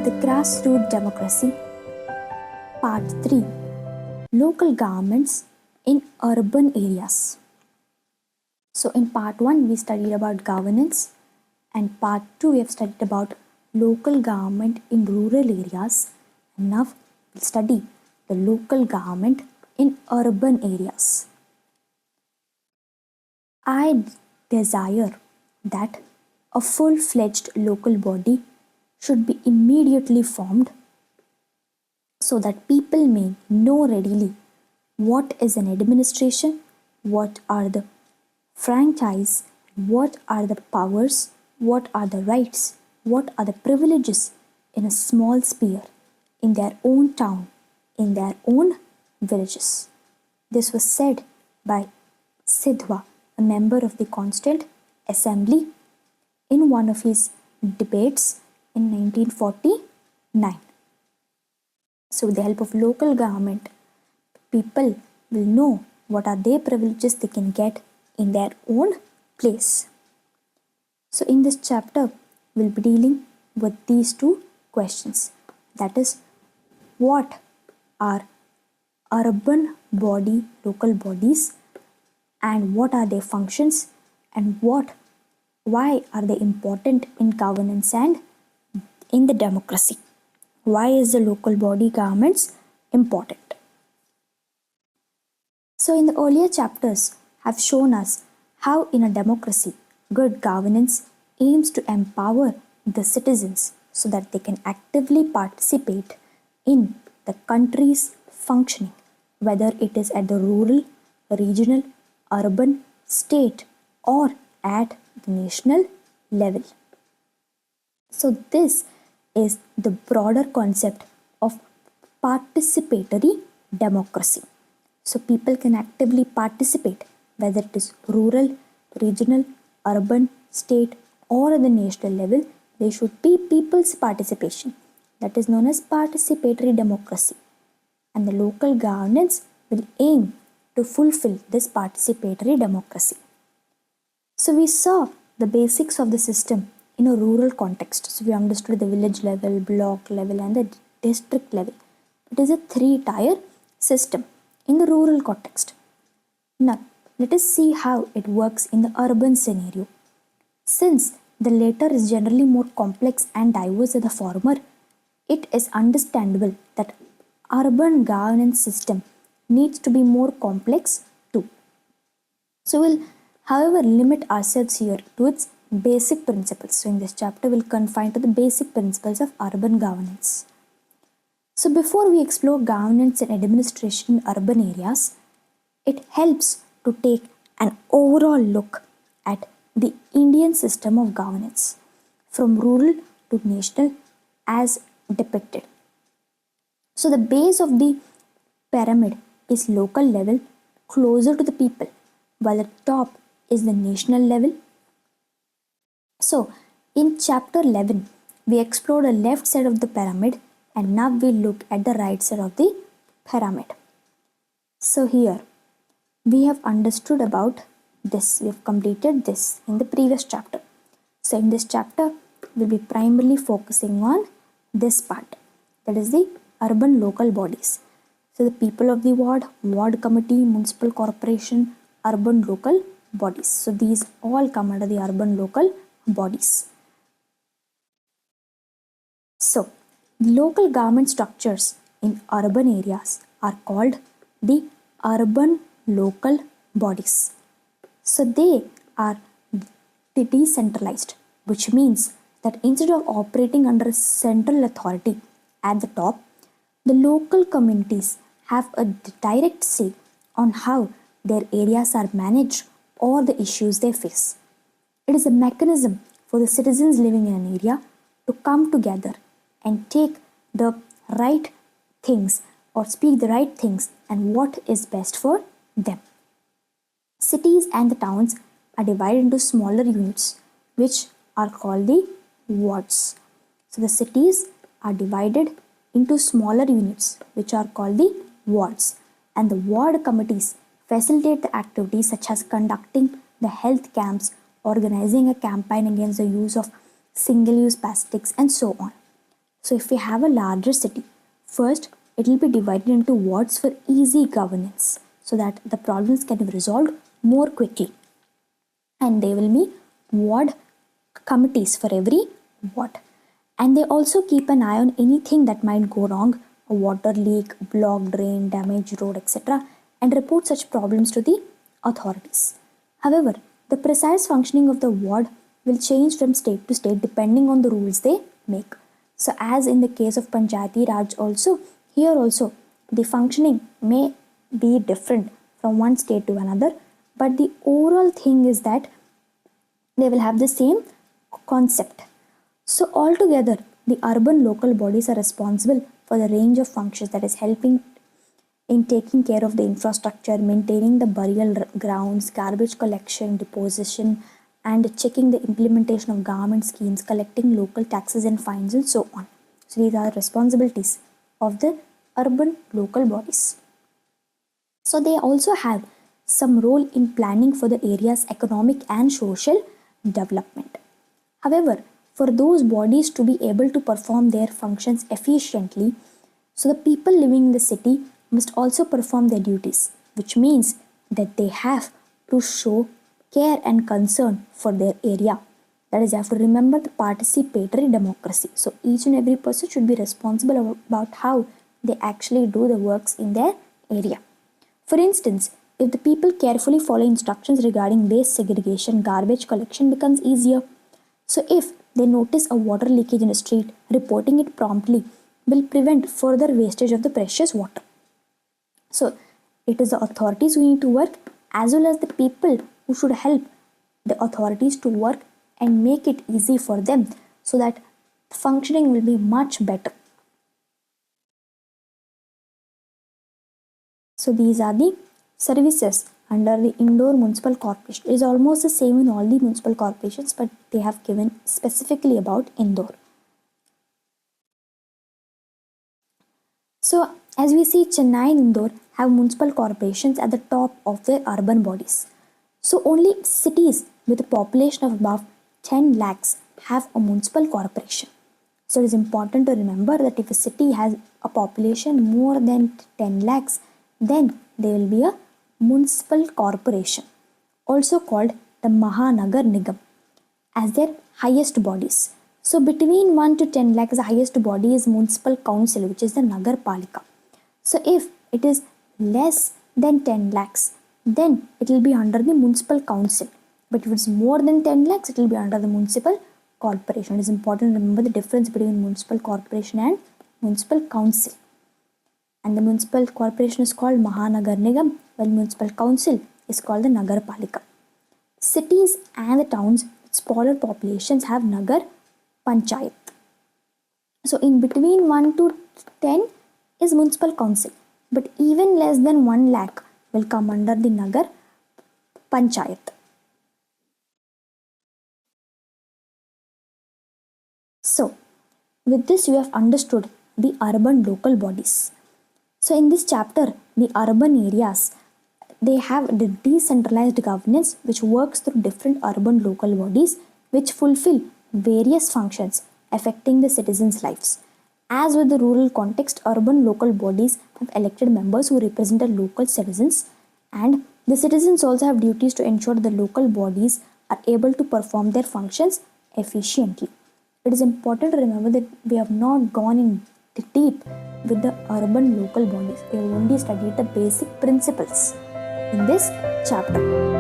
The Grassroots Democracy, Part-3, Local Governments in Urban Areas. So in Part 1 we studied about governance, and Part 2 we have studied about local government in rural areas, and now we'll study the local government in urban areas. I desire that a full-fledged local body should be immediately formed so that people may know readily what is an administration, what are the franchise, what are the powers, what are the rights, what are the privileges in a small sphere, in their own town, in their own villages. This was said by Sidhwa, a member of the Constituent Assembly, in one of his debates in 1949. So with the help of local government, people will know what are their privileges they can get in their own place. So in this chapter, we'll be dealing with these two questions. That is, what are urban body, local bodies, and what are their functions, and why are they important in governance and in the democracy? Why is the local body governments important? So in the earlier chapters have shown us how in a democracy, good governance aims to empower the citizens so that they can actively participate in the country's functioning, whether it is at the rural, regional, urban, state, or at the national level. So this is the broader concept of participatory democracy. So people can actively participate, whether it is rural, regional, urban, state, or at the national level. There should be people's participation. That is known as participatory democracy. And the local governance will aim to fulfill this participatory democracy. So we saw the basics of the system in a rural context. So we understood the village level, block level, and the district level. It is a 3-tier system in the rural context. Now, let us see how it works in the urban scenario. Since the latter is generally more complex and diverse than the former, it is understandable that urban governance system needs to be more complex too. So we'll, however, limit ourselves here to its basic principles. So in this chapter, we'll confine to the basic principles of urban governance. So before we explore governance and administration in urban areas, it helps to take an overall look at the Indian system of governance from rural to national as depicted. So the base of the pyramid is local level, closer to the people, while the top is the national level. So in chapter 11, we explored the left side of the pyramid, and now we look at the right side of the pyramid. So here we have understood about this, we have completed this in the previous chapter. So in this chapter, we'll be primarily focusing on this part, that is the urban local bodies. So the people of the ward committee, municipal corporation, urban local bodies. So these all come under the urban local bodies. So the local government structures in urban areas are called the urban local bodies. So they are decentralized, which means that instead of operating under a central authority at the top, the local communities have a direct say on how their areas are managed or the issues they face. It is a mechanism for the citizens living in an area to come together and take the right things or speak the right things and what is best for them. Cities and the towns are divided into smaller units, which are called the wards. So the cities are divided into smaller units, which are called the wards, and the ward committees facilitate the activities such as conducting the health camps, organizing a campaign against the use of single-use plastics, and so on. So if we have a larger city, first it will be divided into wards for easy governance so that the problems can be resolved more quickly. And there will be ward committees for every ward. And they also keep an eye on anything that might go wrong, a water leak, blocked drain, damaged road, etc., and report such problems to the authorities. However, the precise functioning of the ward will change from state to state depending on the rules they make. So, as in the case of Panchayati Raj, also here also the functioning may be different from one state to another, but the overall thing is that they will have the same concept. So, altogether, the urban local bodies are responsible for the range of functions that is helping in taking care of the infrastructure, maintaining the burial grounds, garbage collection, deposition, and checking the implementation of government schemes, collecting local taxes and fines, and so on. So, these are responsibilities of the urban local bodies. So, they also have some role in planning for the area's economic and social development. However, for those bodies to be able to perform their functions efficiently, so the people living in the city must also perform their duties, which means that they have to show care and concern for their area. That is, you have to remember the participatory democracy. So each and every person should be responsible about how they actually do the works in their area. For instance, if the people carefully follow instructions regarding waste segregation, garbage collection becomes easier. So if they notice a water leakage in a street, reporting it promptly will prevent further wastage of the precious water. So it is the authorities who need to work as well as the people who should help the authorities to work and make it easy for them so that functioning will be much better. So these are the services under the Indore Municipal Corporation. It is almost the same in all the municipal corporations, but they have given specifically about Indore. So as we see, Chennai and Indore have municipal corporations at the top of their urban bodies. So only cities with a population of above 10 lakhs have a municipal corporation. So it is important to remember that if a city has a population more than 10 lakhs, then there will be a municipal corporation, also called the Mahanagar Nigam, as their highest bodies. So between 1 to 10 lakhs, the highest body is municipal council, which is the Nagar Palika. So if it is less than 10 lakhs, then it will be under the municipal council. But if it's more than 10 lakhs, it will be under the municipal corporation. It is important to remember the difference between municipal corporation and municipal council. And the municipal corporation is called Mahanagar Nigam, while municipal council is called the Nagar Palika. Cities and the towns with smaller populations have Nagar Panchayat. So in between 1 to 10 is municipal council, but even less than 1 lakh will come under the Nagar Panchayat. So with this you have understood the urban local bodies. So in this chapter, the urban areas, they have the decentralized governance which works through different urban local bodies which fulfill various functions affecting the citizens' lives. As with the rural context, urban local bodies have elected members who represent the local citizens, and the citizens also have duties to ensure the local bodies are able to perform their functions efficiently. It is important to remember that we have not gone in deep with the urban local bodies. We have only studied the basic principles in this chapter.